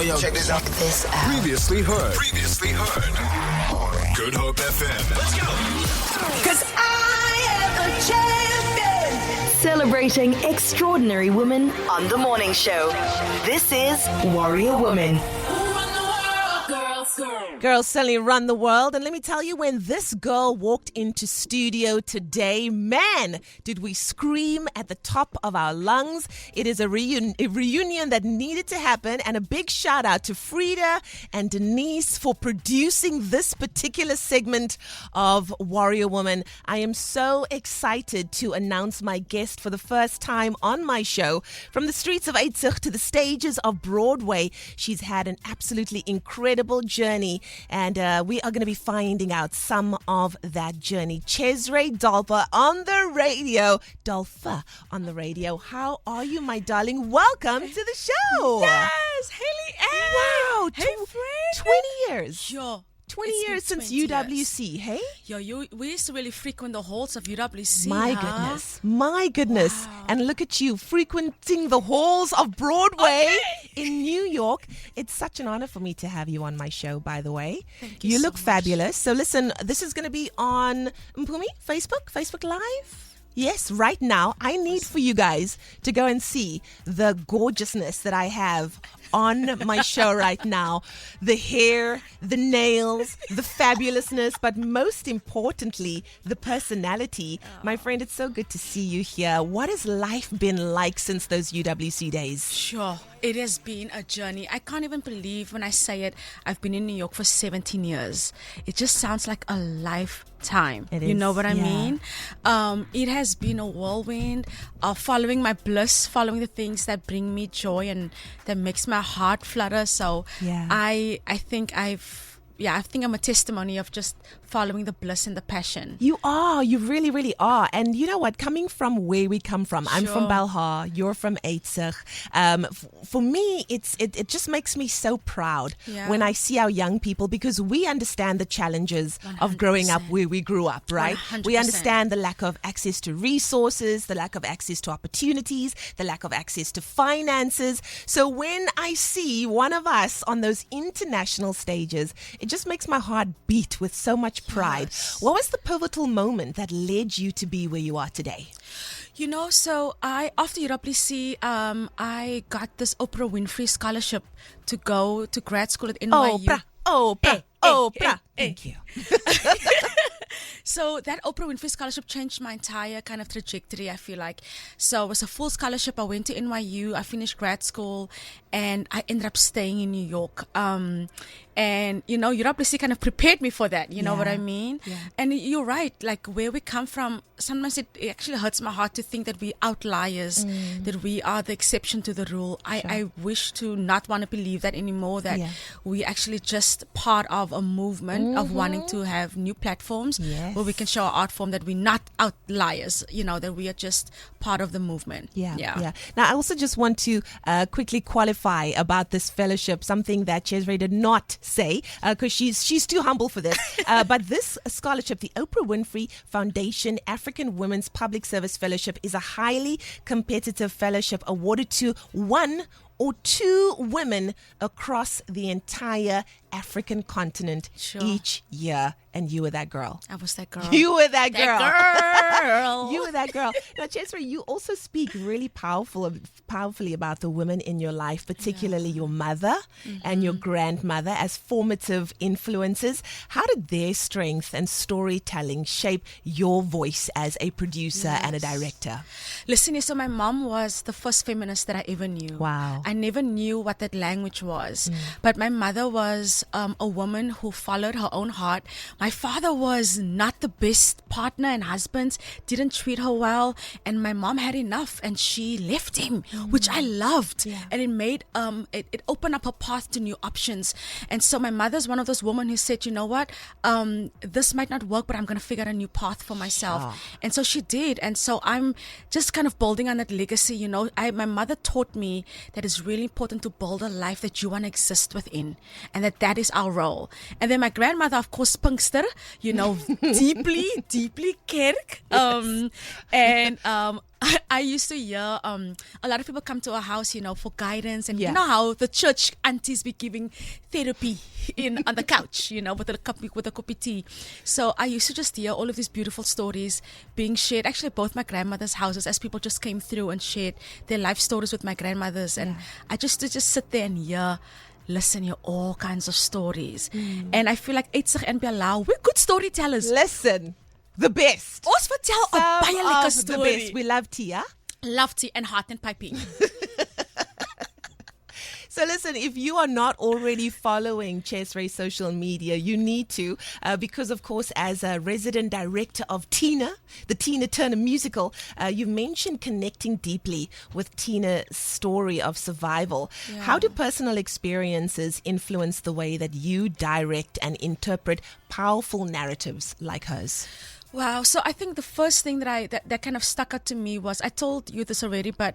Yo, check this out. Previously heard. Good Hope FM. Let's go. 'Cause I am a champion. Celebrating extraordinary women on the morning show. This is Warrior Woman. Girls certainly run the world. And let me tell you, when this girl walked into studio today, man, did we scream at the top of our lungs. It is a reunion that needed to happen. And a big shout out to Frida and Denise for producing this particular segment of Warrior Woman. I am so excited to announce my guest for the first time on my show. From the streets of Uitsig to the stages of Broadway, she's had an absolutely incredible journey. And we are going to be finding out some of that journey. Chesray on the radio. Dolpha on the radio. How are you, my darling? Welcome to the show. Yes. Hey, Leigh-Anne. Wow. Hey, friend. 20 years. Sure. 20 It's years been since 20 UWC, years. hey? Yo, we used to really frequent the halls of UWC. My goodness. Wow. And look at you frequenting the halls of Broadway in New York. It's such an honor for me to have you on my show, by the way. Thank you You so look much. fabulous. So listen, this is going to be on Mpumi, Facebook Live. Yes, right now, I need for you guys to go and see the gorgeousness that I have on my show right now. The hair, the nails, the fabulousness, but most importantly, the personality. My friend, it's so good to see you here. What has life been like since those UWC days? Sure. It has been a journey. I can't even believe when I say it. I've been in New York for 17 years. It just sounds like a lifetime. It You is, know what I yeah. mean? It has been a whirlwind of following my bliss, following the things that bring me joy and that makes my heart flutter. So Yeah. I think I'm a testimony of just following the bliss and the passion. You really, really are. And you know what? Coming from where we come from, I'm from Sure. Belhar, you're from Uitsig. For me, it just makes me so proud Yeah. when I see our young people, because we understand the challenges of growing up 100%. where we grew up, right? 100%. We understand the lack of access to resources, the lack of access to opportunities, the lack of access to finances. So when I see one of us on those international stages, it just makes my heart beat with so much pride. Yes. What was the pivotal moment that led you to be where you are today? You know, so after UWC, I got this Oprah Winfrey scholarship to go to grad school at NYU. Oprah. Hey. Thank you. So that Oprah Winfrey scholarship changed my entire kind of trajectory, I feel like. So it was a full scholarship. I went to NYU, I finished grad school, and I ended up staying in New York. And, you know, UWC kind of prepared me for that, you know what I mean? Yeah. And you're right, like where we come from, sometimes it actually hurts my heart to think that we're outliers, that we are the exception to the rule. I wish to not want to believe that anymore, that we actually just part of a movement of wanting to have new platforms where we can show our art form, that we're not outliers, you know, that we are just part of the movement. Yeah. Now, I also just want to quickly qualify about this fellowship, something that Chesray did not say, because she's too humble for this. But this scholarship, the Oprah Winfrey Foundation African Women's Public Service Fellowship, is a highly competitive fellowship awarded to one or two women across the entire African continent each year. And you were that girl. I was that girl. You were that girl. girl. You were that girl. Now, Chesray, you also speak really powerfully about the women in your life, particularly your mother and your grandmother as formative influences. How did their strength and storytelling shape your voice as a producer and a director? Listen, so my mom was the first feminist that I ever knew. Wow. I never knew what that language was. But my mother was a woman who followed her own heart. My father was not the best partner and husband, didn't treat her well, and my mom had enough and she left him, which I loved. And it made it opened up her path to new options. And so my mother's one of those women who said, you know what, this might not work, but I'm going to figure out a new path for myself. And so she did. And so I'm just kind of building on that legacy. You know, my mother taught me that it's really important to build a life that you want to exist within, and that is our role. And then my grandmother, of course, Pinkster, you know, deeply kerk. And I used to hear a lot of people come to our house, for guidance, and Yeah. you know how the church aunties be giving therapy on the couch, with a cup of tea. So I used to just hear all of these beautiful stories being shared. Actually, both my grandmother's houses, as people just came through and shared their life stories with my grandmothers, and I just to just sit there and listen, all kinds of stories, and I feel like Uitsig and Belau, we're good storytellers. Listen, the best. Ons vertel 'n baie lekker Some of the story. best. We love Tia. Love tea and heart and piping. So listen, if you are not already following Chesray's social media, you need to, because of course, as a resident director of Tina, the Tina Turner musical, you mentioned connecting deeply with Tina's story of survival. How do personal experiences influence the way that you direct and interpret powerful narratives like hers? Wow. So I think the first thing that kind of stuck out to me was, I told you this already, but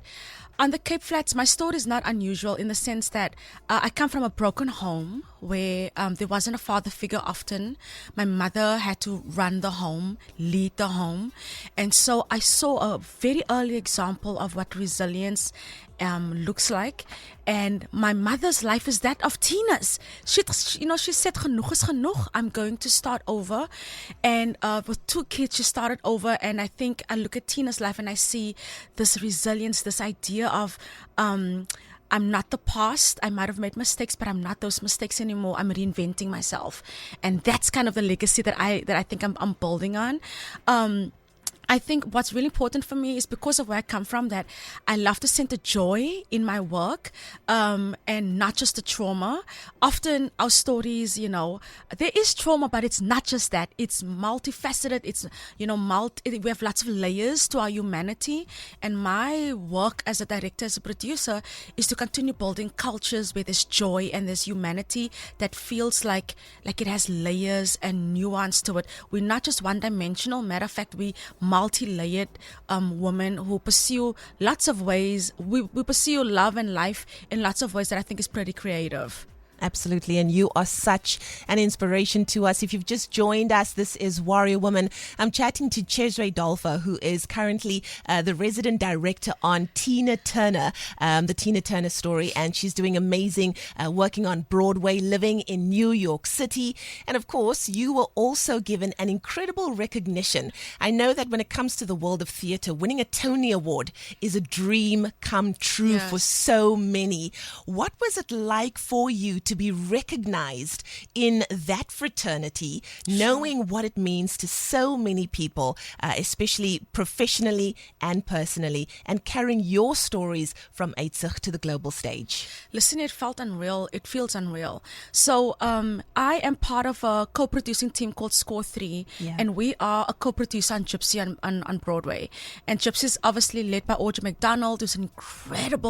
on the Cape Flats, my story is not unusual in the sense that I come from a broken home where there wasn't a father figure often. My mother had to run the home, lead the home. And so I saw a very early example of what resilience looks like. And my mother's life is that of Tina's. She said, genoeg is genoeg. I'm going to start over. And with 2 kids, she started over. And I think I look at Tina's life and I see this resilience, this idea of I'm not the past. I might have made mistakes, but I'm not those mistakes anymore. I'm reinventing myself. And that's kind of the legacy that I think I'm building on. I think what's really important for me is because of where I come from, that I love to center joy in my work, and not just the trauma. Often our stories, there is trauma, but it's not just that. It's multifaceted. It's, we have lots of layers to our humanity. And my work as a director, as a producer, is to continue building cultures where there's joy and there's humanity that feels like it has layers and nuance to it. We're not just one-dimensional. Matter of fact, we multi-layered women who pursue lots of ways. We pursue love and life in lots of ways that I think is pretty creative. Absolutely, and you are such an inspiration to us. If you've just joined us, this is Warrior Woman. I'm chatting to Chesray Dolfer, who is currently the resident director on Tina Turner, the Tina Turner story, and she's doing amazing working on Broadway, living in New York City. And of course, you were also given an incredible recognition. I know that when it comes to the world of theatre, winning a Tony Award is a dream come true for so many. What was it like for you to be recognized in that fraternity, knowing what it means to so many people, especially professionally and personally, and carrying your stories from Uitsig to the global stage? Listen, it felt unreal. It feels unreal. So I am part of a co-producing team called Score 3, and we are a co-producer on Gypsy on Broadway. And Gypsy is obviously led by Audrey McDonald, who's an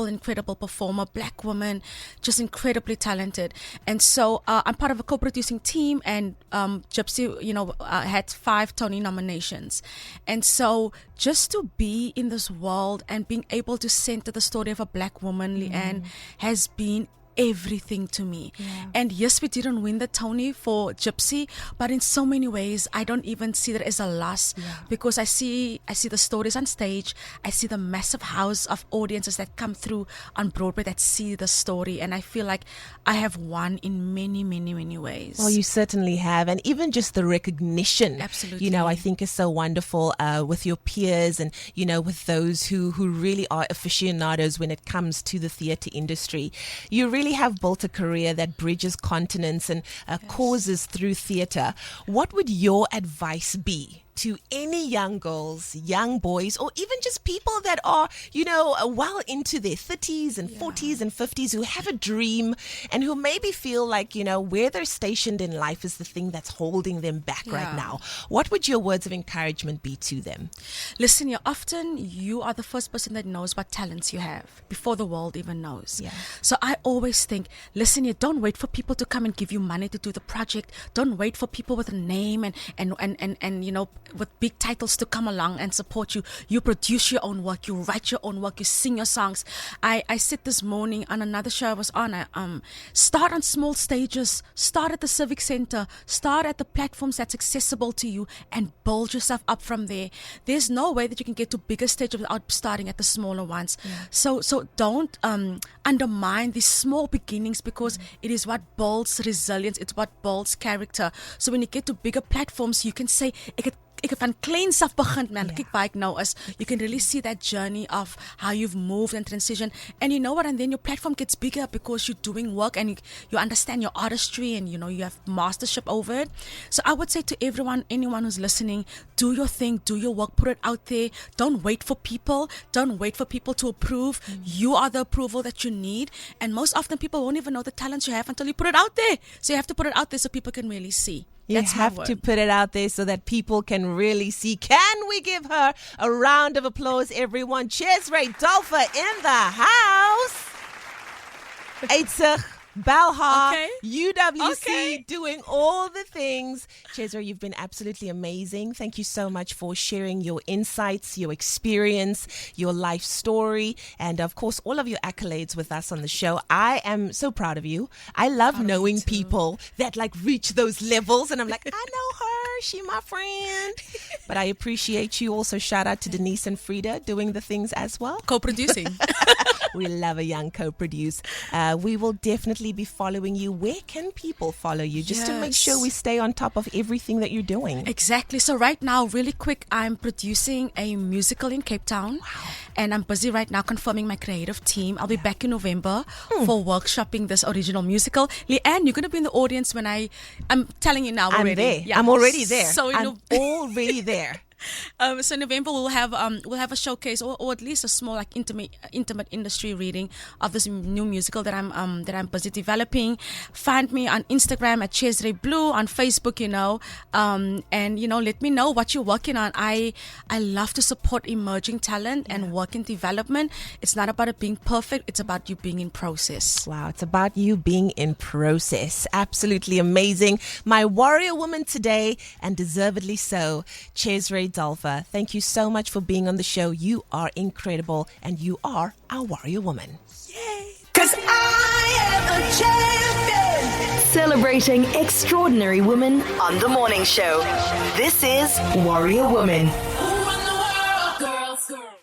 incredible performer, black woman, just incredibly talented. And so I'm part of a co-producing team, and Gypsy, had 5 Tony nominations. And so just to be in this world and being able to center the story of a black woman, Leigh-Anne, has been everything to me. And yes, we didn't win the Tony for Gypsy, but in so many ways I don't even see that as a loss, because I see the stories on stage. I see the massive house of audiences that come through on Broadway that see the story, and I feel like I have won in many ways. Well, you certainly have, and even just the recognition, absolutely, I think is so wonderful with your peers and with those who really are aficionados when it comes to the theatre industry. You really have built a career that bridges continents and causes through theatre. What would your advice be to any young girls, young boys, or even just people that are, well into their 30s and 40s and 50s, who have a dream and who maybe feel like, where they're stationed in life is the thing that's holding them back right now? What would your words of encouragement be to them? Listen, often you are the first person that knows what talents you have before the world even knows. So I always think, listen, you don't wait for people to come and give you money to do the project. Don't wait for people with a name and big titles to come along and support you. You produce your own work, you write your own work, you sing your songs. I said this morning on another show I was on, start on small stages, start at the Civic Center, start at the platforms that's accessible to you, and build yourself up from there. There's no way that you can get to bigger stages without starting at the smaller ones. So don't undermine these small beginnings, because it is what builds resilience, it's what builds character. So when you get to bigger platforms, you can say, ek het van kleins af begin, man. Kyk waar ek nou is. You can really see that journey of how you've moved and transitioned. And you know what? And then your platform gets bigger because you're doing work and you understand your artistry, and you have mastership over it. So I would say to anyone who's listening, do your thing, do your work, put it out there. Don't wait for people. Don't wait for people to approve. You are the approval that you need. And most often people won't even know the talents you have until you put it out there. So you have to put it out there so people can really see. You have to put it out there so that people can really see. Can we give her a round of applause, everyone? Chesray Dolpher in the house. Uitsig, Belha, UWC, doing all the things. Chesray, you've been absolutely amazing. Thank you so much for sharing your insights, your experience, your life story, and of course, all of your accolades with us on the show. I am so proud of you. I love knowing people that reach those levels, and I'm like, I know her. She my friend. But I appreciate you. Also, shout out to Denise and Frida doing the things as well. Co-producing. We love a young co-produce. We will definitely be following you. Where can people follow you, just to make sure we stay on top of everything that you're doing? Exactly. So right now, really quick, I'm producing a musical in Cape Town. And I'm busy right now confirming my creative team. I'll be back in November for workshopping this original musical. Leigh-Anne, you're going to be in the audience when I'm telling you now already. I'm there. Yeah. I'm already there. So I'm already there. So in November we'll have a showcase, or at least a small intimate industry reading of this new musical that I'm busy developing. Find me on Instagram at Chesray Blue, on Facebook, and let me know what you're working on. I love to support emerging talent and work in development. It's not about it being perfect, it's about you being in process. Wow, it's about you being in process. Absolutely amazing. My warrior woman today, and deservedly so, Chesray Dolpher. Thank you so much for being on the show. You are incredible, and you are our warrior woman. Yay! 'Cause I am a champion. Celebrating extraordinary women on the morning show. This is Warrior Woman.